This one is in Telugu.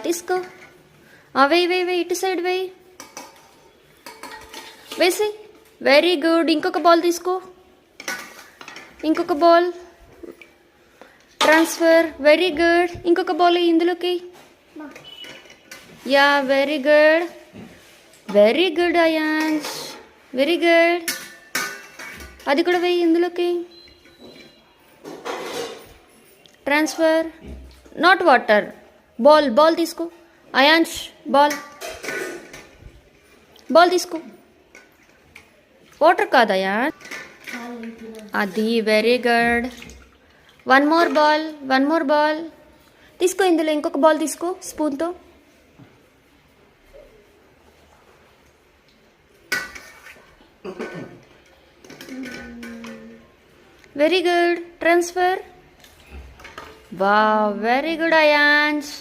తీసుకో. వెయ్యి వెయ్యి వెయ్యి, ఇటు సైడ్ వెయ్యి, వేసి. Very good. ఇంకొక బాల్ తీసుకో, ఇంకొక బాల్ ట్రాన్స్ఫర్. Very good. ఇంకొక బాల్ ఇందులోకి. Yeah, very good, very good ions, very good. అది కూడా వెయ్యి ఇందులోకి. Transfer. Not water, ball. Ball తీసుకో అయాన్స్, బాల్. బాల్ తీసుకో, వాటర్ కాదయా అది. Very good. One more ball, one more ball తీసుకో. ఇందులో ఇంకొక బాల్ తీసుకో స్పూన్తో. Very good. Transfer. Wow, very good ions.